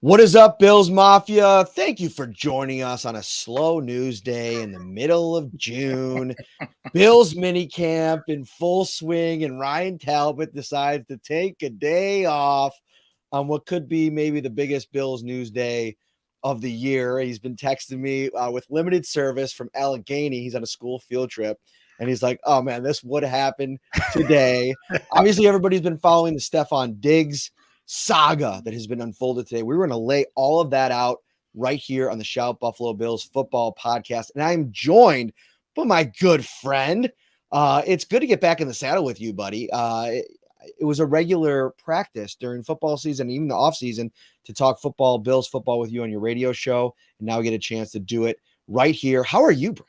What is up, Bills Mafia? Thank you for joining us on a slow news day in the middle of June. Bills minicamp in full swing, and Ryan Talbot decides to take a day off on what could be maybe the biggest Bills news day of the year. He's been texting me with limited service from Allegheny. He's on a school field trip, and he's like, oh, man, this would happen today. Obviously, everybody's been following the Stefon Diggs saga that has been unfolded today. We're going to lay all of that out right here on the Shout Buffalo Bills football podcast. And I'm joined by my good friend. It's good to get back in the saddle with you, buddy. It was a regular practice during football season, even the off season, to talk football, Bills football with you on your radio show. And now we get a chance to do it right here. How are you, Brent?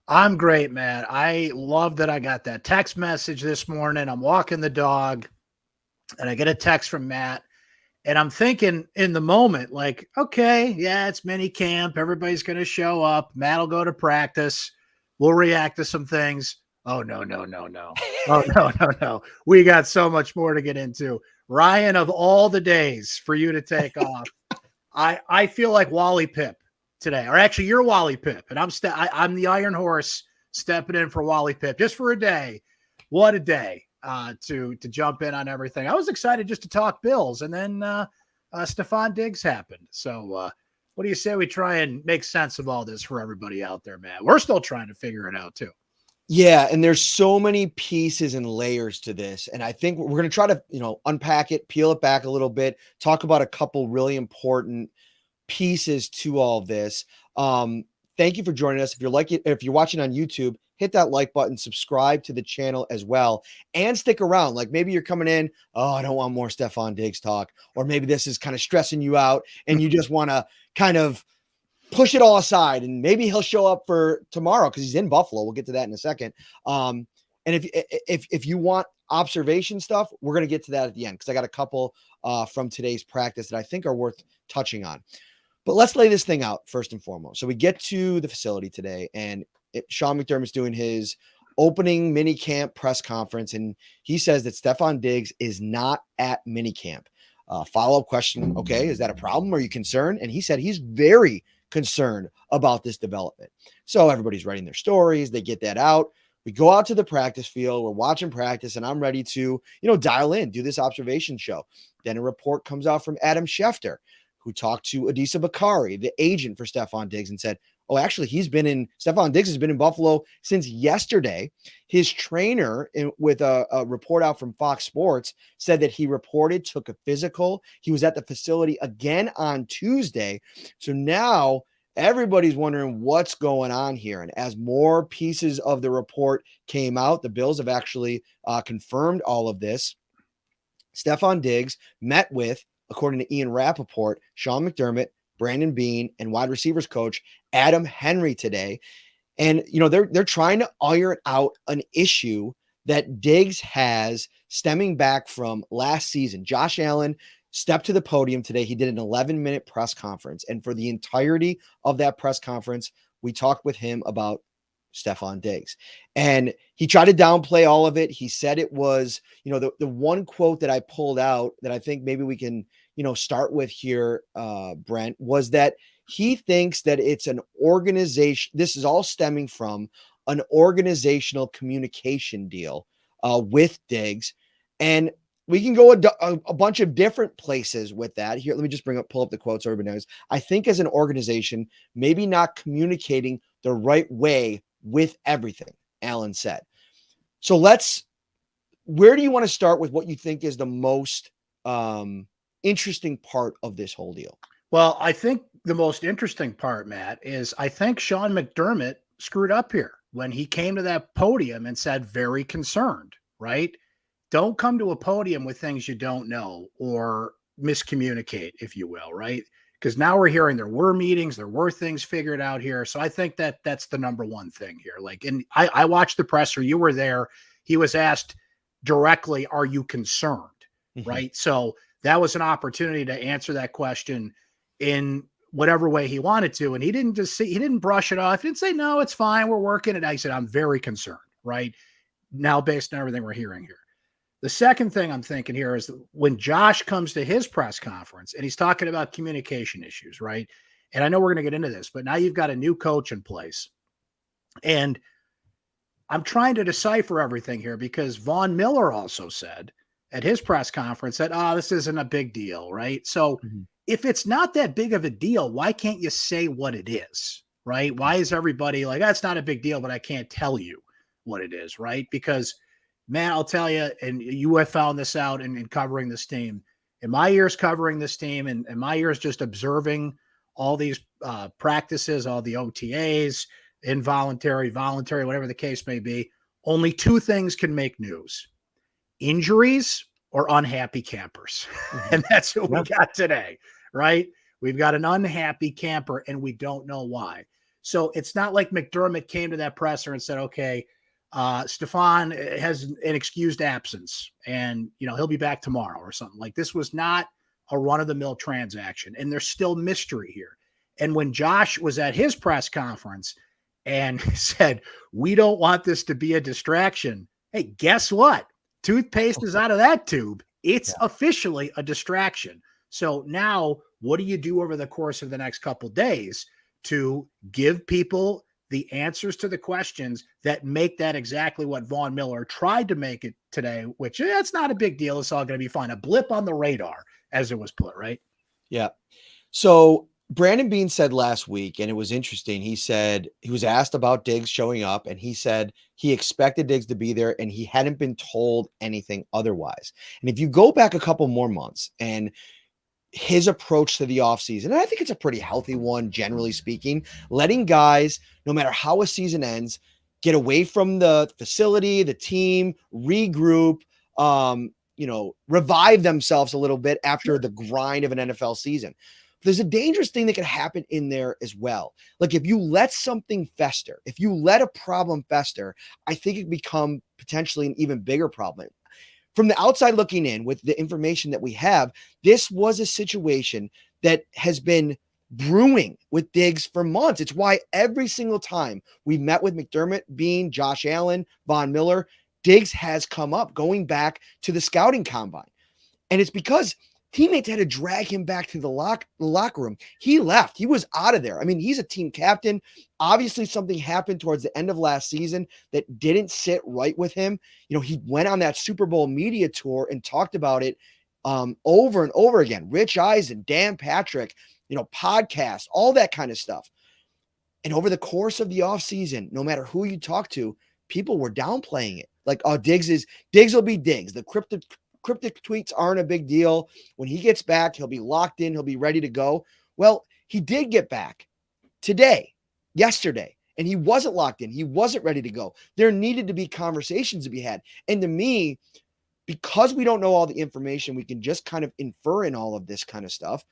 I'm great, man. I love that I got that text message this morning. I'm walking the dog, and I get a text from Matt, and I'm thinking in the moment, like, okay, yeah, it's mini camp. Everybody's going to show up. Matt will go to practice. We'll react to some things. Oh, no. Oh, no. We got so much more to get into. Ryan, of all the days for you to take off, I feel like Wally Pipp today. Or actually, you're Wally Pipp, and I'm the Iron Horse stepping in for Wally Pipp just for a day. What a day. To jump in on everything. I was excited just to talk Bills, and then Stefon Diggs happened. So what do you say we try and make sense of all this for everybody out there, man? We're still trying to figure it out too. Yeah, and there's so many pieces and layers to this, and I think we're going to try to, unpack it, peel it back a little bit, talk about a couple really important pieces to all of this. Thank you for joining us. If you're watching on YouTube, hit that like button, subscribe to the channel as well, and stick around. Like maybe you're coming in, oh, I don't want more Stefon Diggs talk, or maybe this is kind of stressing you out and you just want to kind of push it all aside, and maybe he'll show up for tomorrow because he's in Buffalo. We'll get to that in a second. And if you want observation stuff, we're going to get to that at the end because I got a couple from today's practice that I think are worth touching on. But let's lay this thing out first and foremost. So we get to the facility today, and Sean McDermott's doing his opening minicamp press conference, and he says that Stefon Diggs is not at minicamp. Follow-up question, okay, is that a problem? Are you concerned? And he said he's very concerned about this development. So everybody's writing their stories. They get that out. We go out to the practice field. We're watching practice, and I'm ready to, dial in, do this observation show. Then a report comes out from Adam Schefter, who talked to Adisa Bakari, the agent for Stefon Diggs, and said, oh, actually, Stefon Diggs has been in Buffalo since yesterday. His trainer, with a report out from Fox Sports, said that he took a physical. He was at the facility again on Tuesday. So now everybody's wondering what's going on here. And as more pieces of the report came out, the Bills have actually confirmed all of this. Stefon Diggs met with, according to Ian Rappaport, Sean McDermott, Brandon Beane, and wide receivers coach Adam Henry today. And, they're trying to iron out an issue that Diggs has stemming back from last season. Josh Allen stepped to the podium today. He did an 11-minute press conference. And for the entirety of that press conference, we talked with him about Stefon Diggs. And he tried to downplay all of it. He said it was, the one quote that I pulled out that I think maybe we can, start with here, Brent, was that he thinks that it's an organization. This is all stemming from an organizational communication deal with Diggs. And we can go a bunch of different places with that. Here, let me just pull up the quotes so everybody knows. I think as an organization, maybe not communicating the right way with everything, Allen said. So where do you want to start with what you think is the most interesting part of this whole deal? Well, I think the most interesting part, Matt, is I think Sean McDermott screwed up here when he came to that podium and said, very concerned, right? Don't come to a podium with things you don't know or miscommunicate, if you will, right? Because now we're hearing there were meetings, there were things figured out here. So I think that's the number one thing here. Like, and I watched the presser. You were there. He was asked directly, are you concerned? Mm-hmm. Right? So that was an opportunity to answer that question in whatever way he wanted to. And he didn't brush it off. He didn't say, no, it's fine, we're working it. I said, I'm very concerned, right? Now, based on everything we're hearing here. The second thing I'm thinking here is when Josh comes to his press conference and he's talking about communication issues, right? And I know we're going to get into this, but now you've got a new coach in place. And I'm trying to decipher everything here because Von Miller also said at his press conference that, this isn't a big deal, right? So if it's not that big of a deal, why can't you say what it is, right? Why is everybody like, that's not a big deal, but I can't tell you what it is, right? Because, man, I'll tell you, and you have found this out in covering this team. In my years covering this team and my years just observing all these practices, all the OTAs, involuntary, voluntary, whatever the case may be, only two things can make news: injuries or unhappy campers. And that's what we got today, right? We've got an unhappy camper and we don't know why. So it's not like McDermott came to that presser and said, okay, Stefon has an excused absence and, he'll be back tomorrow or something. Like, this was not a run-of-the-mill transaction, and there's still mystery here. And when Josh was at his press conference and said, we don't want this to be a distraction, hey, guess what? Toothpaste is out of that tube. It's officially a distraction. So now what do you do over the course of the next couple of days to give people the answers to the questions that make that exactly what Von Miller tried to make it today, which it's not a big deal. It's all going to be fine. A blip on the radar, as it was put, right? Yeah. So Brandon Beane said last week, and it was interesting. He said he was asked about Diggs showing up, and he said he expected Diggs to be there and he hadn't been told anything otherwise. And if you go back a couple more months and his approach to the offseason, and I think it's a pretty healthy one, generally speaking, letting guys, no matter how a season ends, get away from the facility, the team, regroup, revive themselves a little bit after the grind of an NFL season. There's a dangerous thing that can happen in there as well. Like, if you let something fester, if you let a problem fester, I think it can become potentially an even bigger problem. From the outside looking in, with the information that we have, this was a situation that has been brewing with Diggs for months. It's why every single time we met with McDermott, Beane, Josh Allen, Von Miller, Diggs has come up going back to the scouting combine. And it's because teammates had to drag him back to the locker room. He left. He was out of there. I mean, he's a team captain. Obviously, something happened towards the end of last season that didn't sit right with him. He went on that Super Bowl media tour and talked about it over and over again. Rich Eisen, Dan Patrick, podcasts, all that kind of stuff. And over the course of the offseason, no matter who you talk to, people were downplaying it. Like, Diggs will be Diggs. The cryptic tweets aren't a big deal. When he gets back, he'll be locked in. He'll be ready to go. Well, he did get back yesterday, and he wasn't locked in. He wasn't ready to go. There needed to be conversations to be had. And to me, because we don't know all the information, we can just kind of infer in all of this kind of stuff.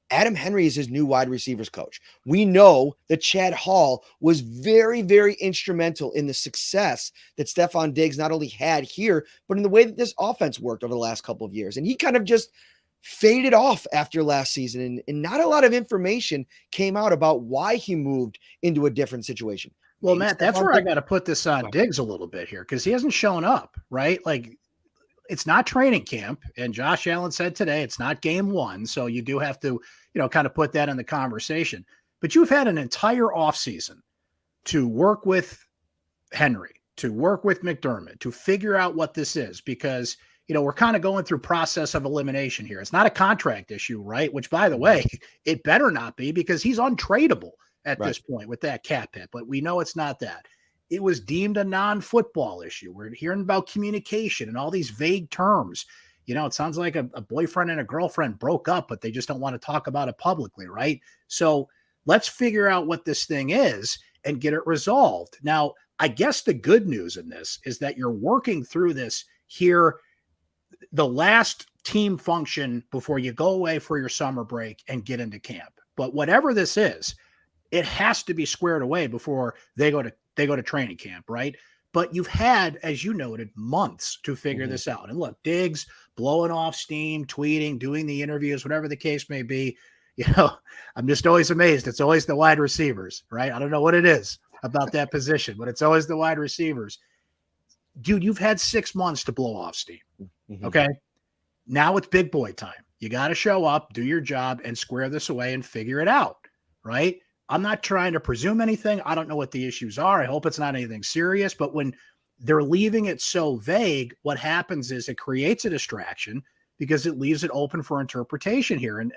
Adam Henry is his new wide receivers coach. We know that Chad Hall was very, very instrumental in the success that Stefon Diggs not only had here, but in the way that this offense worked over the last couple of years. And he kind of just faded off after last season, and not a lot of information came out about why he moved into a different situation. Well, Matt, that's where I got to put this on Diggs a little bit here, because he hasn't shown up, right? Like, it's not training camp, and Josh Allen said today it's not game one, so you do have to, kind of put that in the conversation. But you've had an entire offseason to work with Henry, to work with McDermott, to figure out what this is, because, we're kind of going through process of elimination here. It's not a contract issue, right? Which, by the way, it better not be, because he's untradeable at this point with that cap hit. But we know it's not that. It was deemed a non-football issue. We're hearing about communication and all these vague terms. It sounds like a boyfriend and a girlfriend broke up, but they just don't want to talk about it publicly, right? So let's figure out what this thing is and get it resolved. Now, I guess the good news in this is that you're working through this here, the last team function before you go away for your summer break and get into camp. But whatever this is, it has to be squared away before they go to training camp, right? But you've had, as you noted, months to figure this out. And look, Diggs blowing off steam, tweeting, doing the interviews, whatever the case may be. I'm just always amazed. It's always the wide receivers, right? I don't know what it is about that position, but it's always the wide receivers. dude, you've had 6 months to blow off steam. Mm-hmm. Okay. Now it's big boy time. You got to show up, do your job, and square this away and figure it out. Right. I'm not trying to presume anything. I don't know what the issues are. I hope it's not anything serious. But when they're leaving it so vague, what happens is it creates a distraction because it leaves it open for interpretation here. And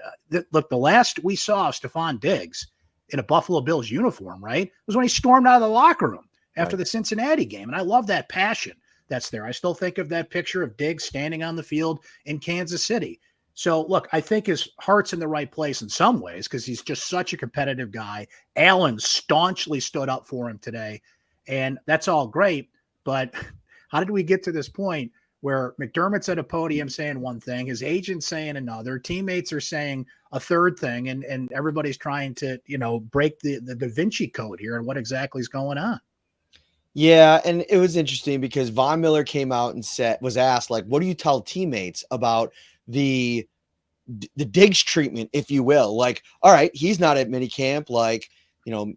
look, the last we saw of Stefon Diggs in a Buffalo Bills uniform, right, was when he stormed out of the locker room after the Cincinnati game. And I love that passion that's there. I still think of that picture of Diggs standing on the field in Kansas City. So, look, I think his heart's in the right place in some ways because he's just such a competitive guy. Allen staunchly stood up for him today, and that's all great. But how did we get to this point where McDermott's at a podium saying one thing, his agent's saying another, teammates are saying a third thing, and everybody's trying to, break the Da Vinci Code here and what exactly is going on? Yeah, and it was interesting because Von Miller came out and was asked, like, what do you tell teammates about the Diggs treatment, if you will? Like, all right, he's not at minicamp. Like,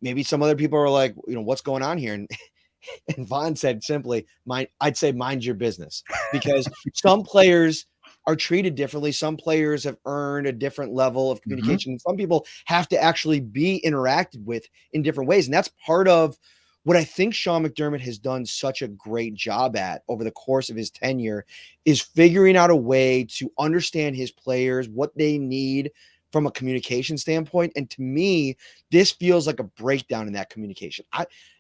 maybe some other people are like, what's going on here? And Von said simply, I'd say mind your business, because some players are treated differently. Some players have earned a different level of communication. Mm-hmm. Some people have to actually be interacted with in different ways. And that's part of what I think Sean McDermott has done such a great job at over the course of his tenure, is figuring out a way to understand his players, what they need from a communication standpoint. And to me, this feels like a breakdown in that communication.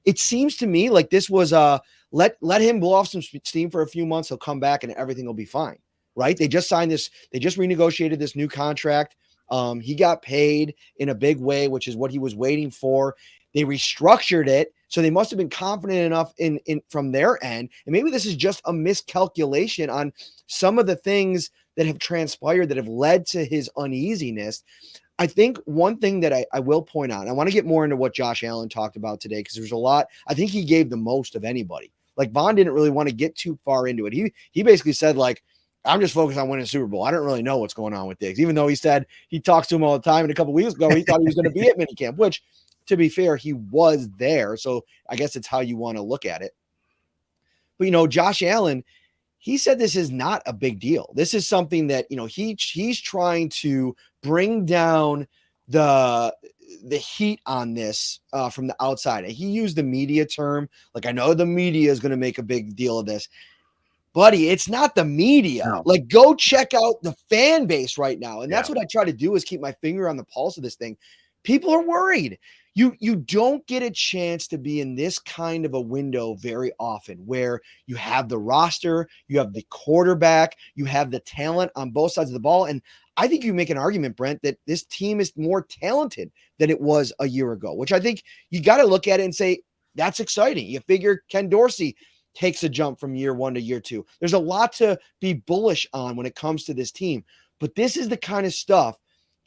It seems to me like this was let him blow off some steam for a few months. He'll come back and everything will be fine, right? They just signed this. They just renegotiated this new contract. He got paid in a big way, which is what he was waiting for. They restructured it, so they must have been confident enough in from their end. And maybe this is just a miscalculation on some of the things that have transpired that have led to his uneasiness. I think one thing that I will point out, and I want to get more into what Josh Allen talked about today, because there's a lot. I think he gave the most of anybody. Like, Von didn't really want to get too far into it. He basically said, like, I'm just focused on winning a Super Bowl. I don't really know what's going on with Diggs, even though he said he talks to him all the time. And a couple weeks ago, he thought he was going to be at minicamp, which, to be fair, he was there. So I guess it's how you want to look at it. But, Josh Allen, he said this is not a big deal. This is something that, he's trying to bring down the heat on this from the outside. And he used the media term. Like, I know the media is going to make a big deal of this. Buddy, it's not the media. No. Like, go check out the fan base right now. And that's what I try to do, is keep my finger on the pulse of this thing. People are worried. You don't get a chance to be in this kind of a window very often, where you have the roster, you have the quarterback, you have the talent on both sides of the ball. And I think you make an argument, Brent, that this team is more talented than it was a year ago, which I think you got to look at it and say, that's exciting. You figure Ken Dorsey takes a jump from year one to year two. There's a lot to be bullish on when it comes to this team. But this is the kind of stuff,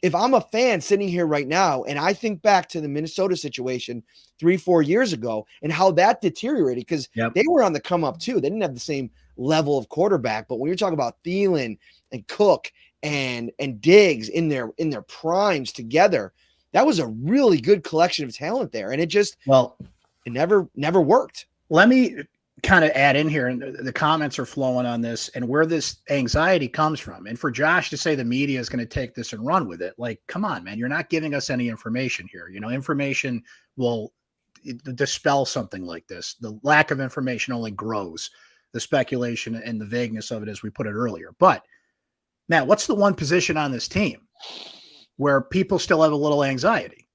if I'm a fan sitting here right now and I think back to the Minnesota situation 3-4 years ago and how that deteriorated, because they were on the come up too. They didn't have the same level of quarterback. But when you're talking about Thielen and Cook and Diggs in their primes together, that was a really good collection of talent there. And it just, it never worked. Let me kind of add in here, and the comments are flowing on this and where this anxiety comes from. And for Josh to say the media is going to take this and run with it, like, come on, man, you're not giving us any information here. Information will dispel something like this. The lack of information only grows the speculation and the vagueness of it, as we put it earlier. But Matt, what's the one position on this team where people still have a little anxiety?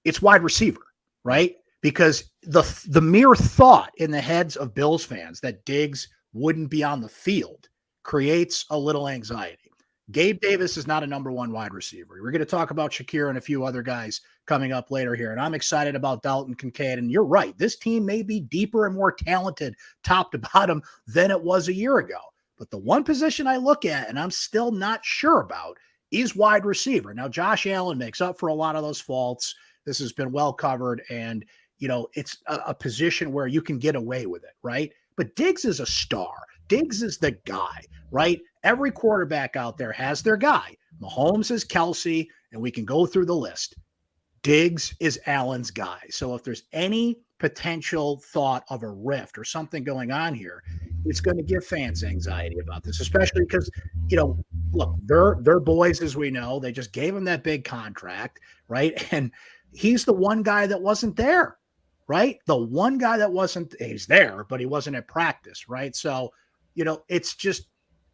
It's wide receiver, right? Because the mere thought in the heads of Bills fans that Diggs wouldn't be on the field creates a little anxiety. Gabe Davis is not a number one wide receiver. We're going to talk about Shakir and a few other guys coming up later here, and I'm excited about Dalton Kincaid. And you're right, this team may be deeper and more talented top to bottom than it was a year ago. But the one position I look at, and I'm still not sure about, is wide receiver. Now, Josh Allen makes up for a lot of those faults. This has been well covered, and it's a position where you can get away with it, right? But Diggs is a star. Diggs is the guy, right? Every quarterback out there has their guy. Mahomes is Kelsey, and we can go through the list. Diggs is Allen's guy. So if there's any potential thought of a rift or something going on here, it's going to give fans anxiety about this, especially because, look, they're boys, as we know. They just gave him that big contract, right? And he's the one guy that wasn't there, right? The one guy that wasn't, he's there, but he wasn't at practice, right? So, it's just,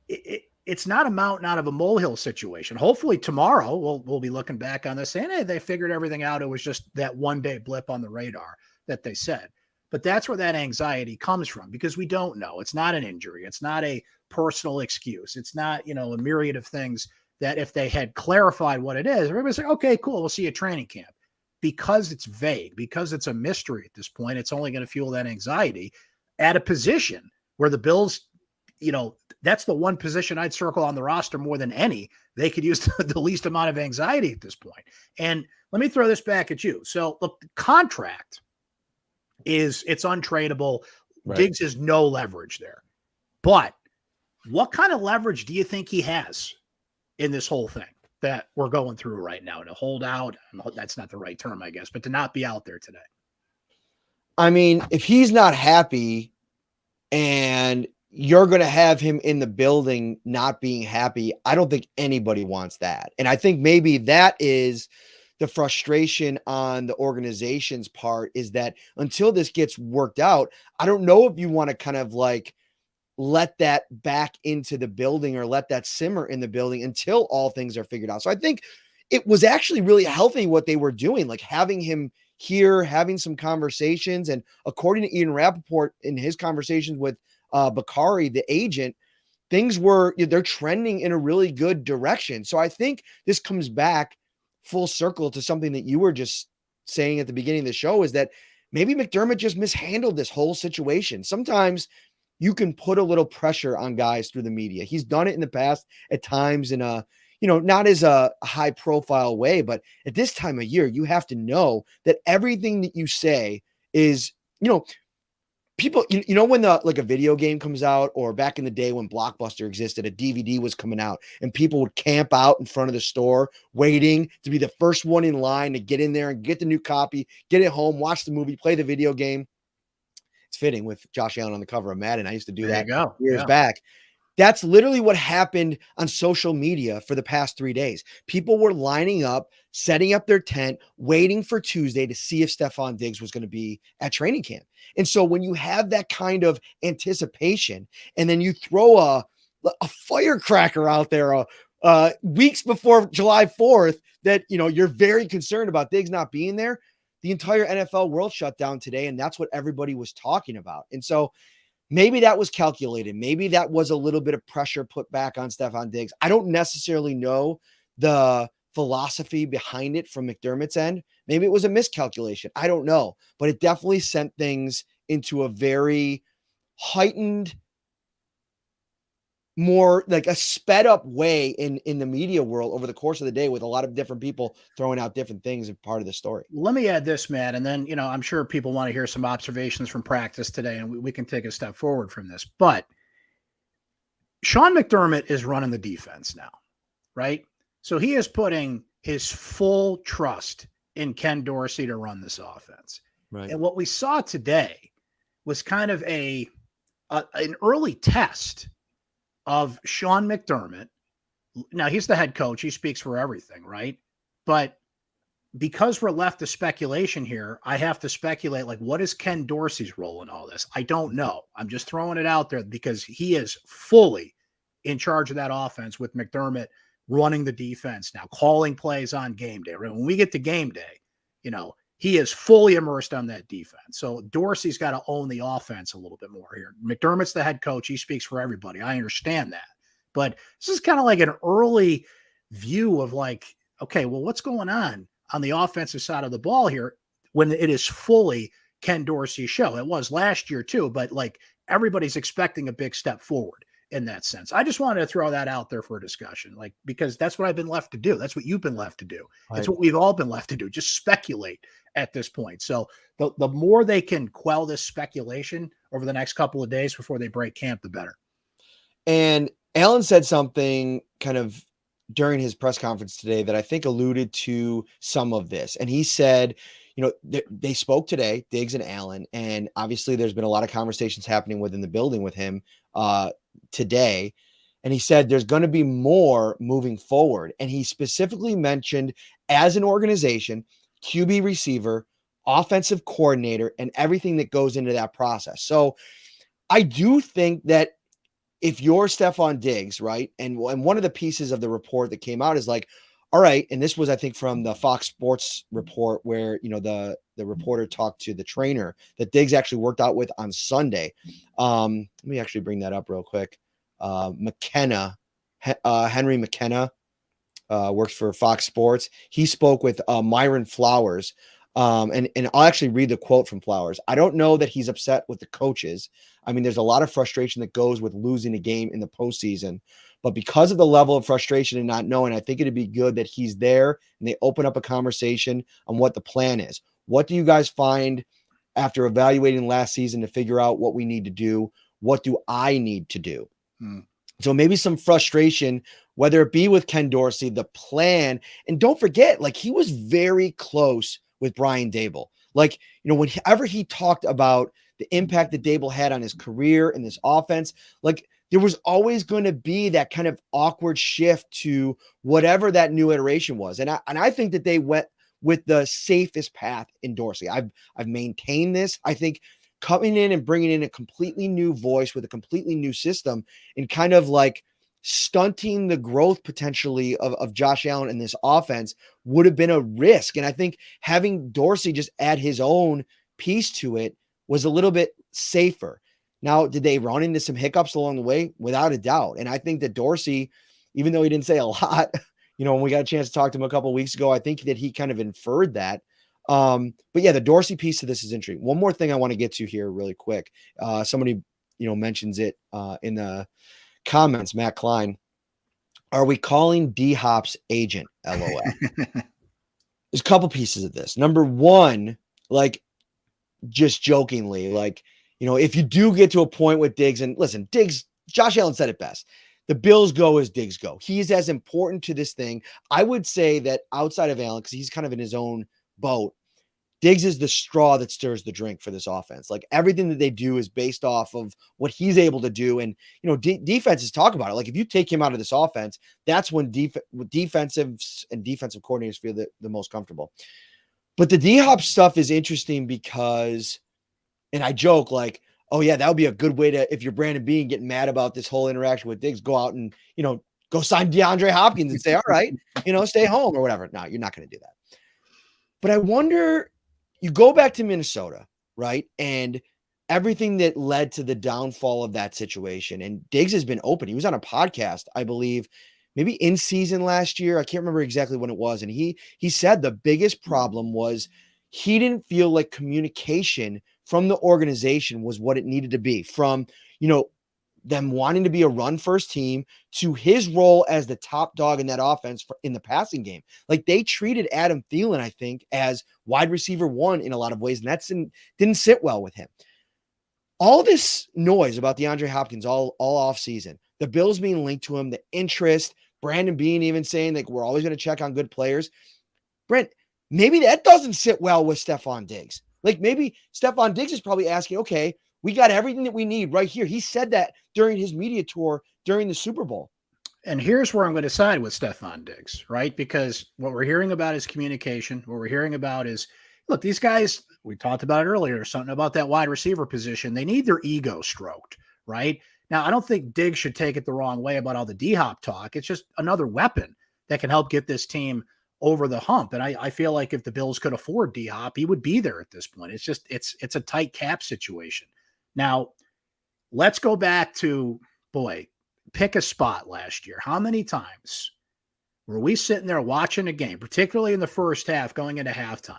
it's not a mountain out of a molehill situation. Hopefully tomorrow we'll be looking back on this saying, hey, they figured everything out. It was just that one day blip on the radar that they said. But that's where that anxiety comes from, because we don't know. It's not an injury. It's not a personal excuse. It's not, a myriad of things that if they had clarified what it is, everybody's like, okay, cool, we'll see you at training camp. Because it's vague, because it's a mystery at this point, it's only going to fuel that anxiety at a position where the Bills, that's the one position I'd circle on the roster more than any. They could use the least amount of anxiety at this point. And let me throw this back at you. So look, the contract it's untradeable. Right. Diggs has no leverage there. But what kind of leverage do you think he has in this whole thing that we're going through right now, to hold out? That's not the right term, I guess, but to not be out there today? I mean, if he's not happy and you're going to have him in the building not being happy, I don't think anybody wants that. And I think maybe that is the frustration on the organization's part, is that until this gets worked out, I don't know if you want to kind of like let that back into the building or let that simmer in the building until all things are figured out. So I think it was actually really healthy what they were doing, like having him here, having some conversations. And according to Ian Rappaport in his conversations with Bakari, the agent, they're trending in a really good direction. So I think this comes back full circle to something that you were just saying at the beginning of the show, is that maybe McDermott just mishandled this whole situation. Sometimes you can put a little pressure on guys through the media. He's done it in the past at times in a, not as a high profile way, but at this time of year, you have to know that everything that you say is, people, when like a video game comes out, or back in the day when Blockbuster existed, a DVD was coming out and people would camp out in front of the store waiting to be the first one in line to get in there and get the new copy, get it home, watch the movie, play the video game. It's fitting with Josh Allen on the cover of Madden. I used to do that years back. That's literally what happened on social media for the past 3 days. People were lining up, setting up their tent, waiting for Tuesday to see if Stefon Diggs was going to be at training camp. And so when you have that kind of anticipation, and then you throw a firecracker out there weeks before July 4th, that, you're very concerned about Diggs not being there, the entire NFL world shut down today. And that's what everybody was talking about. And so maybe that was calculated. Maybe that was a little bit of pressure put back on Stefon Diggs. I don't necessarily know the philosophy behind it from McDermott's end. Maybe it was a miscalculation. I don't know. But it definitely sent things into a very heightened, more like a sped up way in the media world over the course of the day, with a lot of different people throwing out different things as part of the story. Let me add this, Matt, and then, I'm sure people want to hear some observations from practice today, and we can take a step forward from this. But Sean McDermott is running the defense now, right? So he is putting his full trust in Ken Dorsey to run this offense. Right. And what we saw today was kind of an early test of Sean McDermott. Now, he's the head coach. He speaks for everything, right? But because we're left to speculation here, I have to speculate, like, what is Ken Dorsey's role in all this? I don't know. I'm just throwing it out there because he is fully in charge of that offense, with McDermott running the defense now, calling plays on game day. Right? When we get to game day, he is fully immersed on that defense. So Dorsey's got to own the offense a little bit more here. McDermott's the head coach. He speaks for everybody. I understand that. But this is kind of like an early view of like, okay, well, what's going on the offensive side of the ball here when it is fully Ken Dorsey's show? It was last year too, but like everybody's expecting a big step forward in that sense. I just wanted to throw that out there for a discussion, like, because that's what I've been left to do. That's what you've been left to do. Right. It's what we've all been left to do, just speculate at this point. So the more they can quell this speculation over the next couple of days before they break camp, the better. And Allen said something kind of during his press conference today that I think alluded to some of this. And he said, they spoke today, Diggs and Allen, and obviously there's been a lot of conversations happening within the building with him today. And he said there's going to be more moving forward. And he specifically mentioned, as an organization, QB receiver, offensive coordinator, and everything that goes into that process. So I do think that if you're Stefon Diggs, right, and one of the pieces of the report that came out is like, all right, and this was, I think, from the Fox Sports report where, the reporter talked to the trainer that Diggs actually worked out with on Sunday. Let me actually bring that up real quick. McKenna, Henry McKenna, works for Fox Sports. He spoke with Myron Flowers. And I'll actually read the quote from Flowers. I don't know that he's upset with the coaches. I mean, there's a lot of frustration that goes with losing a game in the postseason, but because of the level of frustration and not knowing, I think it'd be good that he's there and they open up a conversation on what the plan is. What do you guys find after evaluating last season to figure out what we need to do? What do I need to do? So maybe some frustration, whether it be with Ken Dorsey, the plan, and don't forget, like, he was very close with Brian Daboll. Like, whenever he talked about the impact that Daboll had on his career and this offense, like, there was always going to be that kind of awkward shift to whatever that new iteration was. And I think that they went with the safest path in Dorsey. I've maintained this. I think coming in and bringing in a completely new voice with a completely new system and kind of like stunting the growth potentially of Josh Allen in this offense would have been a risk. And I think having Dorsey just add his own piece to it was a little bit safer. Now, did they run into some hiccups along the way? Without a doubt. And I think that Dorsey, even though he didn't say a lot, when we got a chance to talk to him a couple of weeks ago, I think that he kind of inferred that. But yeah, the Dorsey piece of this is intriguing. One more thing I want to get to here really quick. Somebody, mentions it in the comments, Matt Klein. Are we calling D-Hop's agent? LOL. There's a couple pieces of this. Number one, like, just jokingly, like, if you do get to a point with Diggs, and listen, Diggs, Josh Allen said it best. The Bills go as Diggs go. He's as important to this thing. I would say that outside of Allen, because he's kind of in his own boat, Diggs is the straw that stirs the drink for this offense. Like, everything that they do is based off of what he's able to do. And, defenses talk about it. Like, if you take him out of this offense, that's when defensives and defensive coordinators feel the most comfortable. But the D-Hop stuff is interesting because, and I joke like, oh yeah, that would be a good way to, if you're Brandon Beane getting mad about this whole interaction with Diggs, go out and, go sign DeAndre Hopkins and say, all right, stay home or whatever. No, you're not going to do that. But I wonder, you go back to Minnesota, right? And everything that led to the downfall of that situation. And Diggs has been open. He was on a podcast, I believe, maybe in season last year. I can't remember exactly when it was. And he said the biggest problem was he didn't feel like communication from the organization was what it needed to be, from, them wanting to be a run first team to his role as the top dog in that offense in the passing game. Like, they treated Adam Thielen, I think, as wide receiver one in a lot of ways. And that didn't sit well with him. All this noise about DeAndre Hopkins all off season, the Bills being linked to him, the interest, Brandon Beane even saying like, we're always going to check on good players. Brent, maybe that doesn't sit well with Stefon Diggs. Like, maybe Stefon Diggs is probably asking, okay, we got everything that we need right here. He said that during his media tour during the Super Bowl. And here's where I'm going to side with Stefon Diggs, right? Because what we're hearing about is communication. What we're hearing about is, look, these guys, we talked about it earlier, something about that wide receiver position. They need their ego stroked, right? Now, I don't think Diggs should take it the wrong way about all the D-Hop talk. It's just another weapon that can help get this team over the hump. And I feel like if the Bills could afford D-Hop, he would be there at this point. It's just, it's a tight cap situation. Now, let's go back to, pick a spot last year. How many times were we sitting there watching a game, particularly in the first half going into halftime,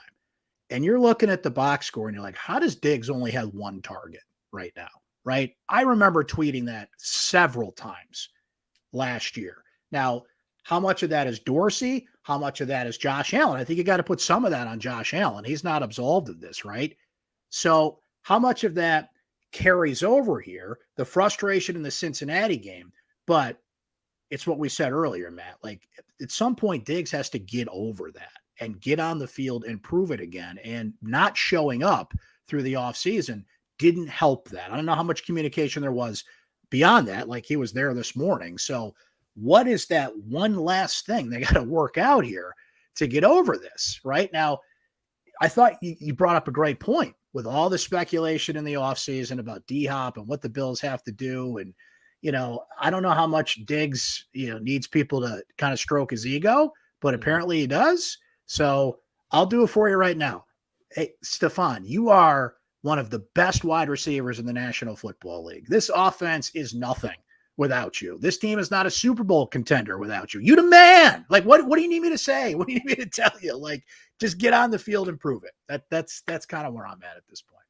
and you're looking at the box score and you're like, how does Diggs only have one target right now, right? I remember tweeting that several times last year. Now, how much of that is Dorsey? How much of that is Josh Allen? I think you got to put some of that on Josh Allen. He's not absolved of this, right? So how much of that carries over here, the frustration in the Cincinnati game? But it's what we said earlier, Matt. Like, at some point, Diggs has to get over that. and get on the field and prove it again. And not showing up through the offseason didn't help that. I don't know how much communication there was beyond that. Like, he was there this morning. So what is that one last thing they got to work out here to get over this? Right now, I thought you brought up a great point with all the speculation in the offseason about D-Hop and what the Bills have to do. And, I don't know how much Diggs, needs people to kind of stroke his ego, but apparently he does. So I'll do it for you right now. Hey, Stefon, you are one of the best wide receivers in the National Football League. This offense is nothing without you. This team is not a Super Bowl contender without you. You the man. Like, what do you need me to say? What do you need me to tell you? Like, just get on the field and prove it. That's kind of where I'm at this point.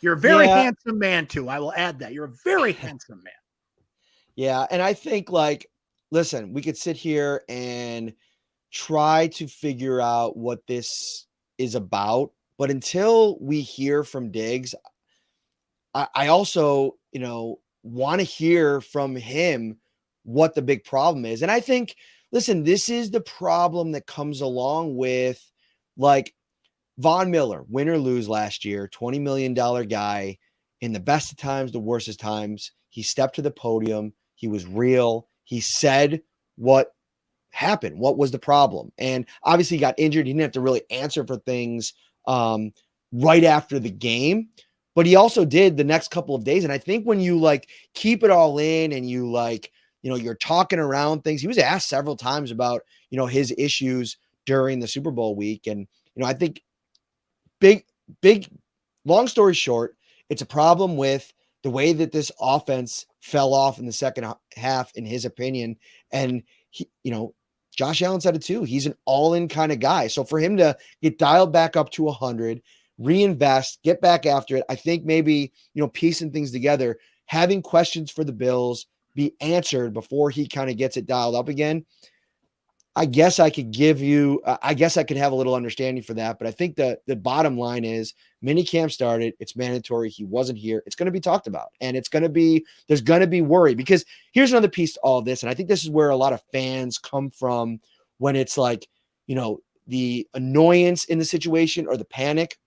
You're a very handsome man too. I will add that. You're a very handsome man. Yeah. And I think, like, listen, we could sit here and try to figure out what this is about, but until we hear from Diggs, I also, want to hear from him what the big problem is. And I think, listen, this is the problem that comes along with, like, Von Miller, win or lose last year, $20 million guy, in the best of times, the worst of times. He stepped to the podium. He was real. He said what happened. What was the problem? And obviously he got injured. He didn't have to really answer for things right after the game, but he also did the next couple of days. And I think when you, like, keep it all in and you, like, you're talking around things, he was asked several times about, his issues during the Super Bowl week. And, I think big, long story short, it's a problem with the way that this offense fell off in the second half, in his opinion. And he, Josh Allen said it too. He's an all-in kind of guy. So for him to get dialed back up to 100, reinvest, get back after it, I think maybe, piecing things together, having questions for the Bills be answered before he kind of gets it dialed up again. I guess I could give you, I guess I could have a little understanding for that. But I think the bottom line is minicamp started. It's mandatory. He wasn't here. It's going to be talked about, and there's going to be worry, because here's another piece to all this. And I think this is where a lot of fans come from when it's like, the annoyance in the situation or the panic.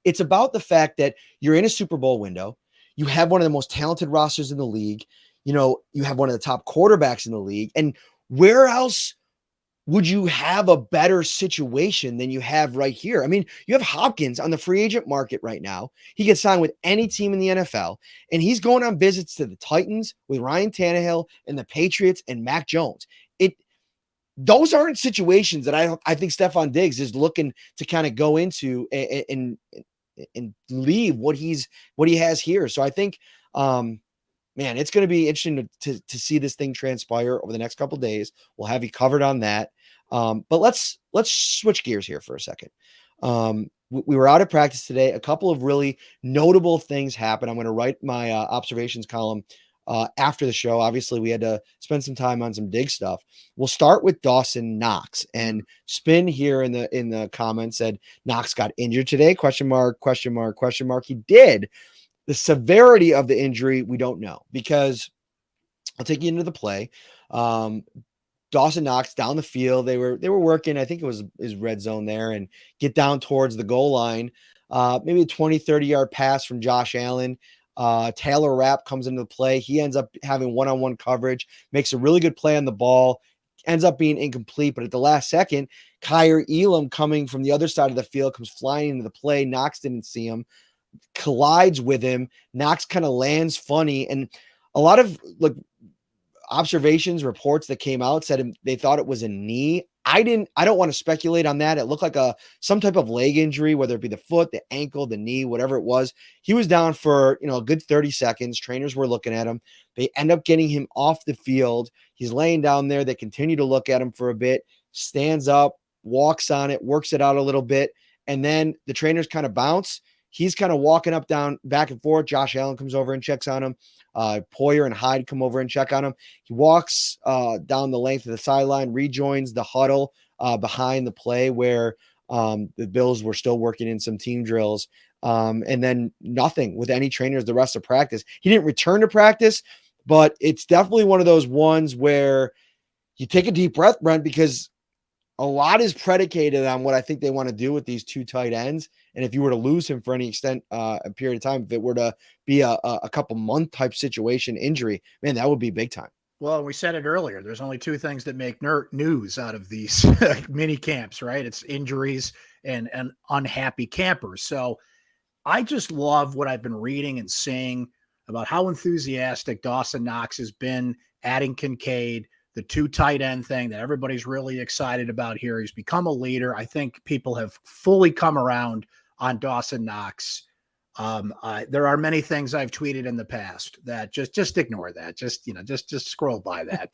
It's about the fact that you're in a Super Bowl window. You have one of the most talented rosters in the league. You have one of the top quarterbacks in the league. And where else would you have a better situation than you have right here? I mean, you have Hopkins on the free agent market right now. He gets signed with any team in the NFL, and he's going on visits to the Titans with Ryan Tannehill and the Patriots and Mac Jones. Those aren't situations that I think Stefon Diggs is looking to kind of go into and leave what he has here. So I think, man, it's going to be interesting to see this thing transpire over the next couple of days. We'll have you covered on that. But let's switch gears here for a second. We were out of practice today. A couple of really notable things happened. I'm going to write my observations column after the show. Obviously, we had to spend some time on some Diggs stuff. We'll start with Dawson Knox, and Spin here in the comments said Knox got injured today. Question mark. He did. The severity of the injury, we don't know, because I'll take you into the play. Dawson Knox down the field. They were working, I think it was his red zone there, and get down towards the goal line. Maybe a 20, 30-yard pass from Josh Allen. Taylor Rapp comes into the play. He ends up having one-on-one coverage, makes a really good play on the ball, ends up being incomplete. But at the last second, Kyer Elam, coming from the other side of the field, comes flying into the play. Knox didn't see him, collides with him. Knox kind of lands funny, and a lot of observations, reports that came out said they thought it was a knee. I don't want to speculate on that. It looked like some type of leg injury, whether it be the foot, the ankle, the knee, whatever it was. He was down for a good 30 seconds. Trainers were looking at him. They end up getting him off the field. He's laying down there. They continue to look at him for a bit, stands up, walks on it, works it out a little bit, and then the trainers kind of bounce. He's kind of walking up, down, back and forth. Josh Allen comes over and checks on him. Poyer and Hyde come over and check on him. He walks down the length of the sideline, rejoins the huddle behind the play where the Bills were still working in some team drills. And then nothing with any trainers the rest of practice. He didn't return to practice, but it's definitely one of those ones where you take a deep breath, Brent, because a lot is predicated on what I think they want to do with these two tight ends. And if you were to lose him for any extent, a period of time, if it were to be a couple month type situation injury, man, that would be big time. Well, we said it earlier. There's only two things that make news out of these mini camps, right? It's injuries and unhappy campers. So I just love what I've been reading and seeing about how enthusiastic Dawson Knox has been adding Kincaid, the two tight end thing that everybody's really excited about here. He's become a leader. I think people have fully come around on Dawson Knox. There are many things I've tweeted in the past that just ignore that. Just scroll by that.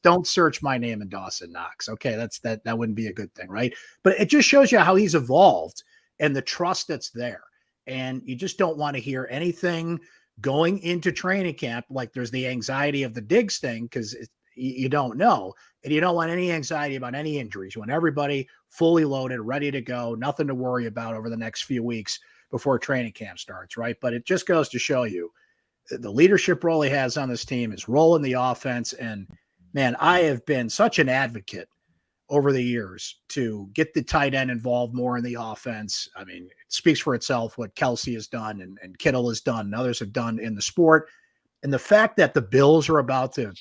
Don't search my name in Dawson Knox. Okay, that wouldn't be a good thing, right? But it just shows you how he's evolved and the trust that's there. And you just don't want to hear anything going into training camp like there's the anxiety of the Diggs thing because you don't know, and you don't want any anxiety about any injuries. You want everybody fully loaded, ready to go, nothing to worry about over the next few weeks before training camp starts, right? But it just goes to show you the leadership role he has on this team is rolling the offense. And man, I have been such an advocate over the years to get the tight end involved more in the offense. I mean, it speaks for itself what Kelsey has done and Kittle has done and others have done in the sport. And the fact that the Bills are about to,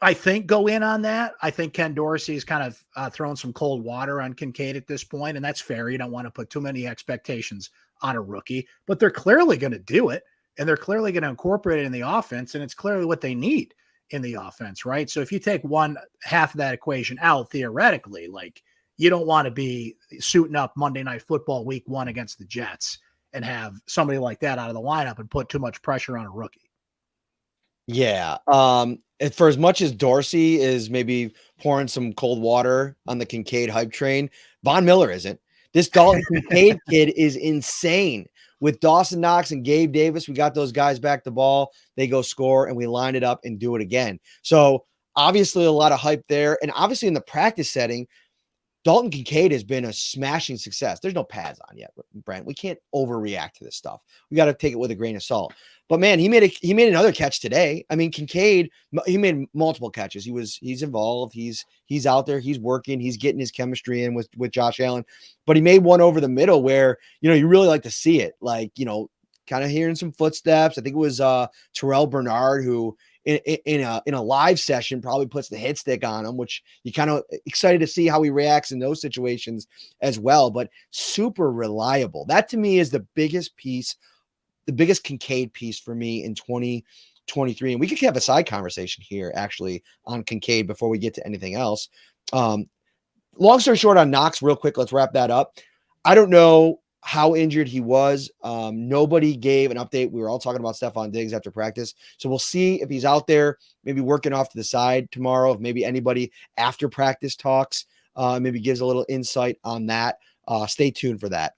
I think, go in on that. I think Ken Dorsey's kind of thrown some cold water on Kincaid at this point, and that's fair. You don't want to put too many expectations on a rookie, but they're clearly going to do it, and they're clearly going to incorporate it in the offense, and it's clearly what they need in the offense, right? So if you take one half of that equation out, theoretically, like you don't want to be suiting up Monday Night Football week 1 against the Jets and have somebody like that out of the lineup and put too much pressure on a rookie. Yeah. For as much as Dorsey is maybe pouring some cold water on the Kincaid hype train, Von Miller isn't. This Dalton Kincaid kid is insane. With Dawson Knox and Gabe Davis, we got those guys back the ball. They go score, and we line it up and do it again. So obviously a lot of hype there. And obviously in the practice setting, Dalton Kincaid has been a smashing success. There's no pads on yet, Brent. We can't overreact to this stuff. We got to take it with a grain of salt. But man, he made another catch today. I mean, Kincaid, he made multiple catches. He's involved. He's out there. He's working. He's getting his chemistry in with Josh Allen. But he made one over the middle where, you really like to see it. Like, kind of hearing some footsteps. I think it was Terrell Bernard who in a live session probably puts the hit stick on him, which you kind of excited to see how he reacts in those situations as well. But super reliable. That to me is the biggest Kincaid piece for me in 2023. And we could have a side conversation here actually on Kincaid before we get to anything else. Long story short on Knox, real quick, let's wrap that up. I don't know how injured he was. Nobody gave an update. We were all talking about Stefon Diggs after practice. So we'll see if he's out there, maybe working off to the side tomorrow. If maybe anybody after practice talks, maybe gives a little insight on that. Stay tuned for that.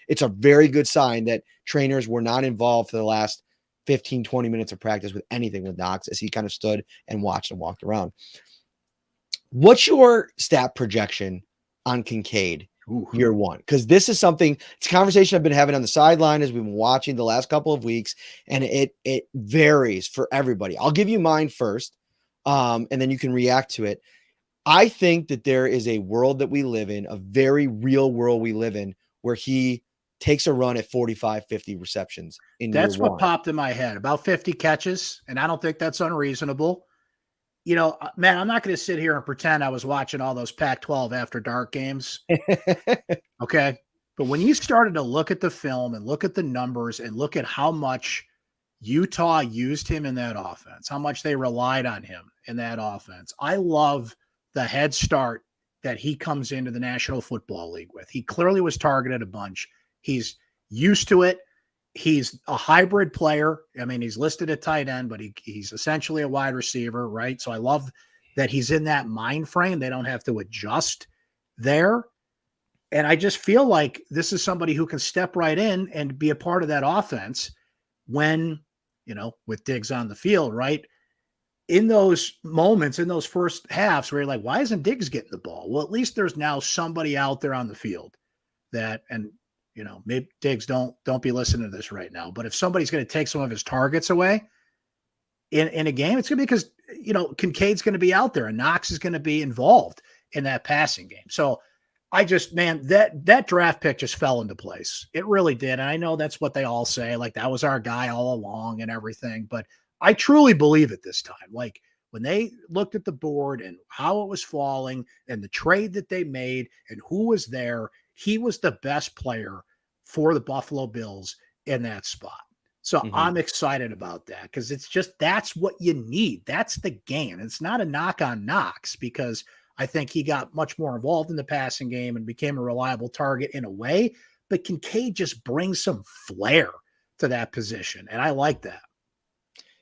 It's a very good sign that trainers were not involved for the last 15, 20 minutes of practice with anything with Knox as he kind of stood and watched and walked around. What's your stat projection on Kincaid year one? Because this is something, it's a conversation I've been having on the sideline as we've been watching the last couple of weeks, and it varies for everybody. I'll give you mine first, and then you can react to it. I think that there is a world that we live in, a very real world we live in, where he takes a run at 45, 50 receptions in year one. That's what popped in my head, about 50 catches, and I don't think that's unreasonable. Man, I'm not going to sit here and pretend I was watching all those Pac-12 after dark games. Okay. But when you started to look at the film and look at the numbers and look at how much Utah used him in that offense, how much they relied on him in that offense, I love the head start that he comes into the National Football League with. He clearly was targeted a bunch. He's used to it. He's a hybrid player. I mean, he's listed at tight end, but he's essentially a wide receiver, right? So I love that he's in that mind frame. They don't have to adjust there. And I just feel like this is somebody who can step right in and be a part of that offense when, with Diggs on the field, right? In those moments, in those first halves where you're like, why isn't Diggs getting the ball? Well, at least there's now somebody out there on the field that, and maybe Diggs don't be listening to this right now, but if somebody's going to take some of his targets away in a game, it's going to be because, Kincaid's going to be out there and Knox is going to be involved in that passing game. So I just, man, that draft pick just fell into place. It really did. And I know that's what they all say, like that was our guy all along and everything, but I truly believe it this time. Like when they looked at the board and how it was falling and the trade that they made and who was there, he was the best player for the Buffalo Bills in that spot. So I'm excited about that because it's just, that's what you need. That's the game. It's not a knock on Knox because I think he got much more involved in the passing game and became a reliable target in a way, but Kincaid just brings some flair to that position. And I like that.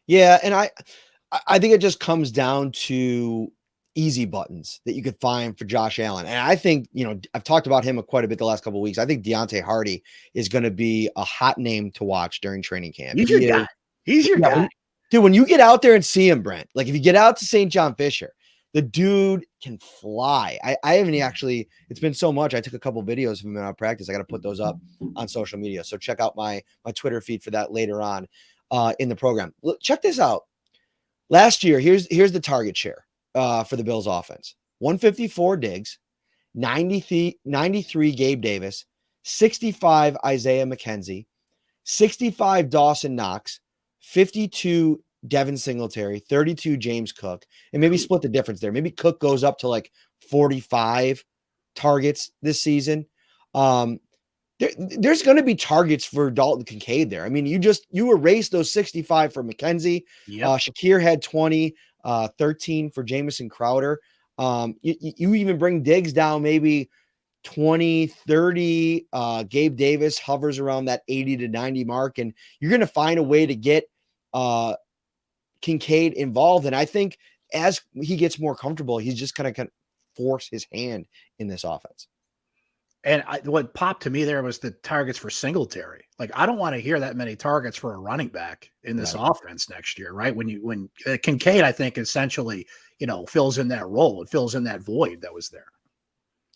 Yeah. And I think it just comes down to easy buttons that you could find for Josh Allen. And I think, I've talked about him quite a bit the last couple of weeks. I think Deontay Hardy is going to be a hot name to watch during training camp. He's your guy. He's your guy. Dude, when you get out there and see him, Brent, like if you get out to St. John Fisher, the dude can fly. I haven't actually, it's been so much. I took a couple videos of him in our practice. I got to put those up on social media. So check out my Twitter feed for that later on in the program. Look, check this out. Last year, here's the target share for the Bills offense. 154 Diggs, 93 Gabe Davis, 65 Isaiah McKenzie, 65 Dawson Knox, 52 Devin Singletary, 32 James Cook, and maybe split the difference there. Maybe Cook goes up to like 45 targets this season. There's going to be targets for Dalton Kincaid there. I mean, you erase those 65 for McKenzie. Yep. Shakir had 20, 13 for Jamison Crowder. You even bring Diggs down maybe 20, 30. Gabe Davis hovers around that 80 to 90 mark, and you're going to find a way to get Kincaid involved. And I think as he gets more comfortable, he's just kind of force his hand in this offense. And what popped to me there was the targets for Singletary. Like, I don't want to hear that many targets for a running back in this offense next year, right? When Kincaid, I think, essentially, fills in that role. It fills in that void that was there.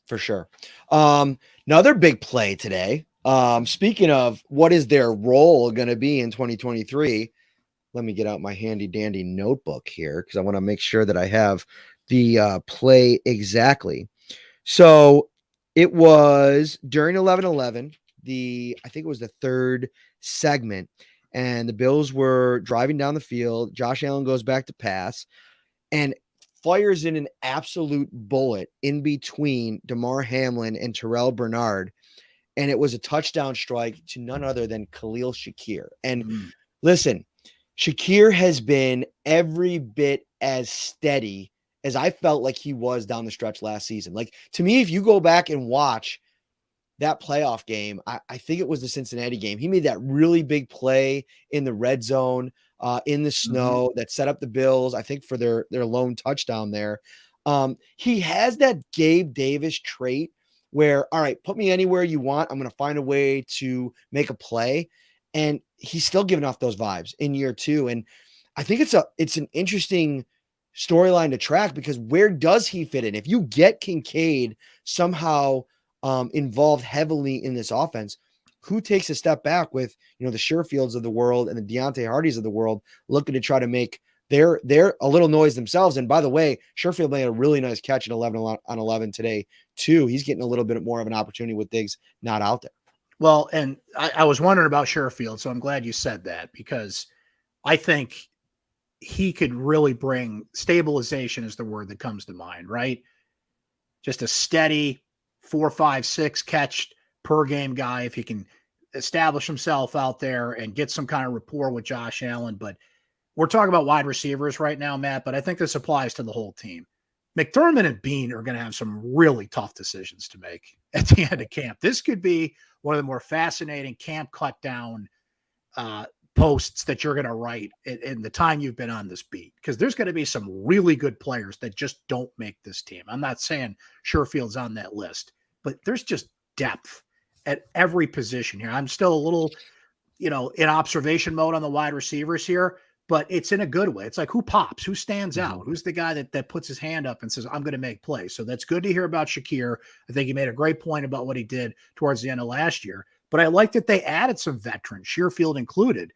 For sure. Another big play today. Speaking of what is their role going to be in 2023, let me get out my handy dandy notebook here because I want to make sure that I have the play exactly. So it was during 11-11, I think it was the third segment, and the Bills were driving down the field. Josh Allen goes back to pass and fires in an absolute bullet in between DeMar Hamlin and Terrell Bernard. And it was a touchdown strike to none other than Khalil Shakir. And listen, Shakir has been every bit as steady as I felt like he was down the stretch last season. Like, to me, if you go back and watch that playoff game, I think it was the Cincinnati game. He made that really big play in the red zone, in the snow that set up the Bills, I think, for their lone touchdown there. He has that Gabe Davis trait where, all right, put me anywhere you want. I'm going to find a way to make a play. And he's still giving off those vibes in year two. And I think it's an interesting storyline to track because where does he fit in? If you get Kincaid somehow involved heavily in this offense, who takes a step back with, the Sherfields of the world and the Deontay Hardys of the world looking to try to make their a little noise themselves? And by the way, Sherfield made a really nice catch at 11-on-11 today too. He's getting a little bit more of an opportunity with Diggs not out there. Well, and I was wondering about Sherfield, so I'm glad you said that because I think he could really bring stabilization is the word that comes to mind, right? Just a steady 4, 5, 6 catch per game guy. If he can establish himself out there and get some kind of rapport with Josh Allen. But we're talking about wide receivers right now, Matt, but I think this applies to the whole team. McDermott and Bean are going to have some really tough decisions to make at the end of camp. This could be one of the more fascinating camp cut down posts that you're going to write in the time you've been on this beat, because there's going to be some really good players that just don't make this team. I'm not saying Sherfield's on that list, but there's just depth at every position here. I'm still a little, in observation mode on the wide receivers here, but it's in a good way. It's like, who pops, who stands out, who's the guy that puts his hand up and says, I'm going to make plays. So that's good to hear about Shakir. I think he made a great point about what he did towards the end of last year, but I like that they added some veterans, Sherfield included,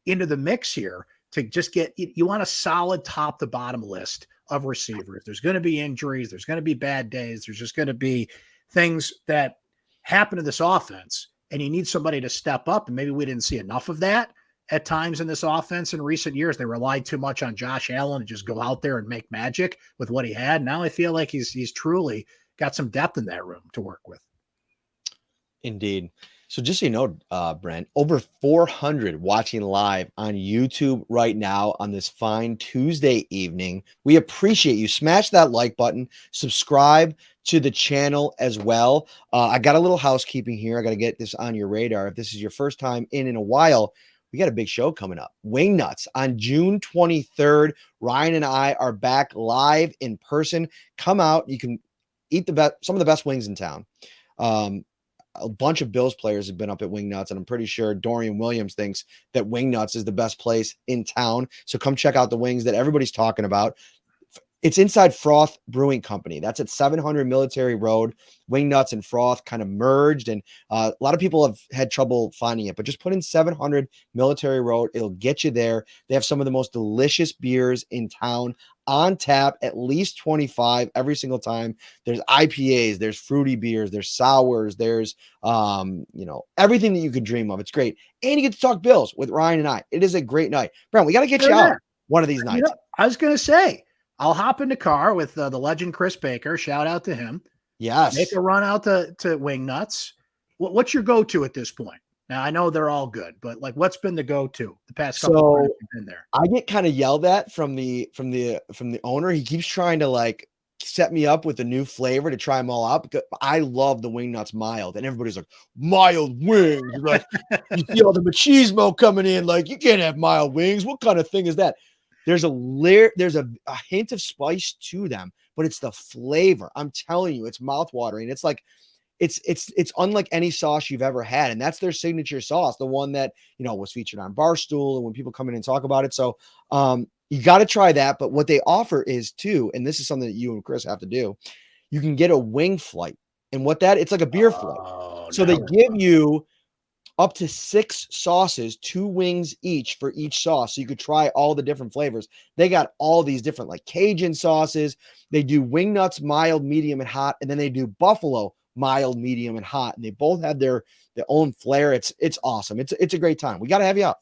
into the mix here to just get, you want a solid top to bottom list of receivers. There's going to be injuries. There's going to be bad days. There's just going to be things that happen to this offense, and you need somebody to step up. And maybe we didn't see enough of that at times in this offense in recent years. They relied too much on Josh Allen to just go out there and make magic with what he had. Now I feel like he's truly got some depth in that room to work with. Indeed. So just so you know, Brent, over 400 watching live on YouTube right now on this fine Tuesday evening. We appreciate you. Smash that like button, subscribe to the channel as well. I got a little housekeeping here. I got to get this on your radar. If this is your first time in a while, we got a big show coming up. Wing Nuts on June 23rd. Ryan and I are back live in person. Come out. You can eat some of the best wings in town. A bunch of Bills players have been up at Wing Nuts, and I'm pretty sure Dorian Williams thinks that Wing Nuts is the best place in town. So come check out the wings that everybody's talking about. It's inside Froth Brewing Company. That's at 700 Military Road. Wing Nuts and Froth kind of merged, and a lot of people have had trouble finding it, but just put in 700 Military Road. It'll get you there. They have some of the most delicious beers in town on tap, at least 25 every single time. There's IPAs, there's fruity beers, there's sours, there's everything that you could dream of. It's great. And you get to talk Bills with Ryan and I. It is a great night. Brent, we got to get you out one of these nights. I was going to say, I'll hop in the car with the legend Chris Baker. Shout out to him. Yes. Make a run out to Wing Nuts. What's your go-to at this point? Now, I know they're all good, but like, what's been the go-to the past couple of times you've been there? I get kind of yelled at from the owner. He keeps trying to like set me up with a new flavor to try them all out, because I love the Wing Nuts mild, and everybody's like, mild wings. Like, you see all the machismo coming in, like, you can't have mild wings. What kind of thing is that? There's a hint of spice to them, but it's the flavor. I'm telling you, it's mouthwatering. It's like, it's unlike any sauce you've ever had. And that's their signature sauce, the one that, was featured on Barstool and when people come in and talk about it. So you got to try that. But what they offer is too, and this is something that you and Chris have to do, you can get a wing flight. And it's like a beer flight. So they give you up to 6 sauces, 2 wings each for each sauce. So you could try all the different flavors. They got all these different like Cajun sauces. They do Wing Nuts, mild, medium, and hot. And then they do Buffalo, mild, medium, and hot. And they both have their own flair. It's awesome. It's a great time. We got to have you out.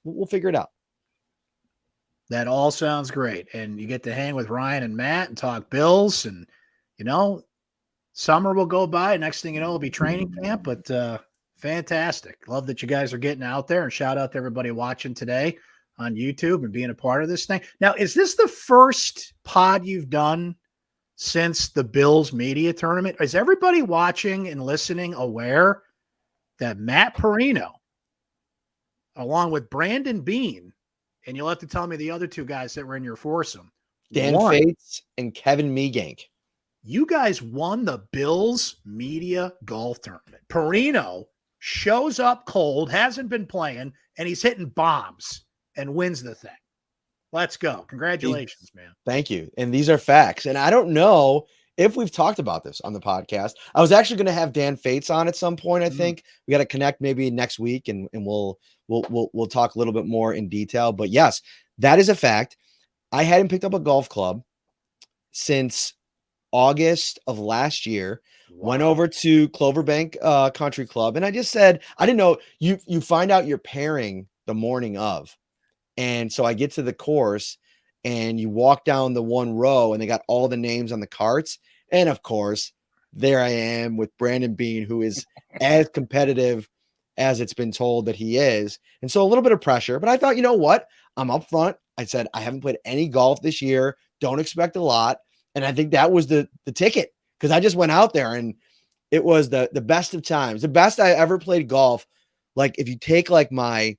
We'll figure it out. That all sounds great. And you get to hang with Ryan and Matt and talk Bills. And, summer will go by. Next thing you know, it'll be training camp. But fantastic. Love that you guys are getting out there, and shout out to everybody watching today on YouTube and being a part of this thing. Now, is this the first pod you've done since the Bills media tournament? Is everybody watching and listening aware that Matt Parrino, along with Brandon Bean, and you'll have to tell me the other 2 guys that were in your foursome, Dan Fates and Kevin Meegank, you guys won the Bills media golf tournament. Parrino shows up cold, hasn't been playing, and he's hitting bombs and wins the thing. Let's go. Congratulations, man. Thank you. And these are facts. And I don't know if we've talked about this on the podcast. I was actually going to have Dan Fates on at some point. I think we got to connect maybe next week, and we'll talk a little bit more in detail. But yes, that is a fact. I hadn't picked up a golf club since August of last year. Wow. Went over to Cloverbank Country Club, and I just said, I didn't know you find out your pairing the morning of. And so I get to the course, and you walk down the one row, and they got all the names on the carts. And of course, there I am with Brandon Bean, who is as competitive as it's been told that he is. And so a little bit of pressure, but I thought, you know what? I'm up front. I said, I haven't played any golf this year. Don't expect a lot. And I think that was the ticket, because I just went out there, and it was the best of times, the best I ever played golf. Like, if you take like my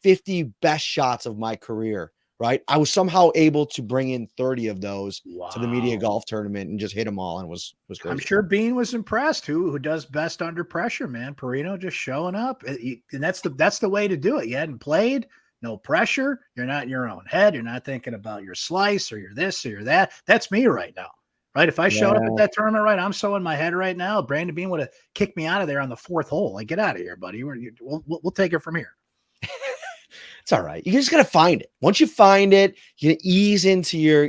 50 best shots of my career, right? I was somehow able to bring in 30 of those to the media golf tournament and just hit them all. And was crazy. I'm sure Bean was impressed. Who does best under pressure, man? Parrino just showing up. And that's the way to do it. You hadn't played, no pressure. You're not in your own head. You're not thinking about your slice or your this or your that. That's me right now, right? If I showed up at that tournament, right, I'm so in my head right now. Brandon Bean would have kicked me out of there on the 4th hole. Like, get out of here, buddy. We'll take it from here. It's all right. You just gotta find it. Once you find it, you ease into your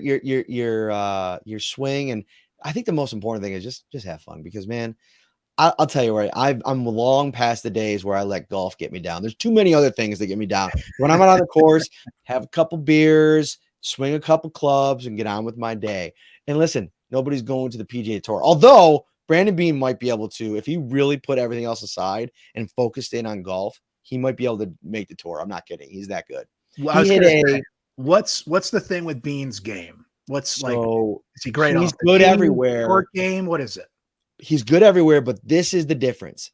swing. And I think the most important thing is just have fun because, man, I'll tell you what, I'm long past the days where I let golf get me down. There's too many other things that get me down. When I'm out on the course, have a couple beers, swing a couple clubs, and get on with my day. And listen, nobody's going to the PGA Tour. Although Brandon Beane might be able to, if he really put everything else aside and focused in on golf, he might be able to make the tour. I'm not kidding. He's that good. Well, I He was hit gonna a say, what's the thing with Bean's game? What's like, so is he great he's off the good tee, everywhere. short game? What is it? He's good everywhere, but this is the difference.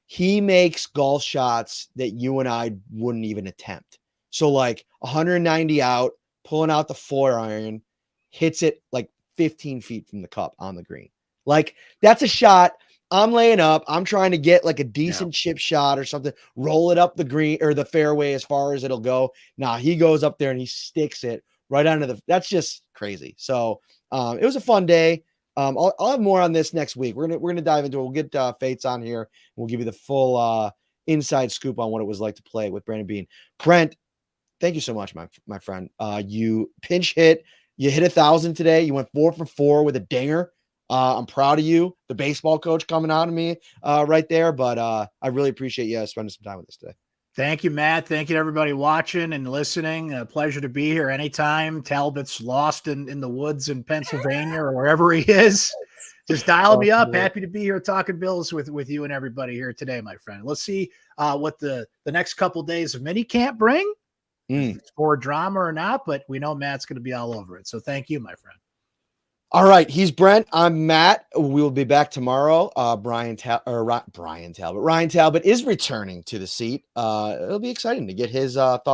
He makes golf shots that you and I wouldn't even attempt. So like 190 out, pulling out the 4-iron, hits it like 15 feet from the cup on the green. Like that's a shot. I'm laying up. I'm trying to get like a decent chip shot or something, roll it up the green or the fairway as far as it'll go. Nah, he goes up there and he sticks it right onto that's just crazy. So it was a fun day. I'll have more on this next week. We're gonna dive into it. We'll get Fates on here. We'll give you the full inside scoop on what it was like to play with Brandon Beane. Brent, thank you so much, my friend. You pinch hit. You hit 1,000 today. You went 4 for 4 with a dinger. I'm proud of you. The baseball coach coming on to me right there. But I really appreciate you spending some time with us today. Thank you, Matt. Thank you to everybody watching and listening. A pleasure to be here anytime. Talbot's lost in the woods in Pennsylvania or wherever he is. Just dial me up. Happy to be here talking Bills with you and everybody here today, my friend. Let's see what the next couple days of minicamp bring. If it's more drama or not, but we know Matt's going to be all over it. So thank you, my friend. All right, he's Brent. I'm Matt. We will be back tomorrow. Ryan Talbot is returning to the seat. It'll be exciting to get his thoughts.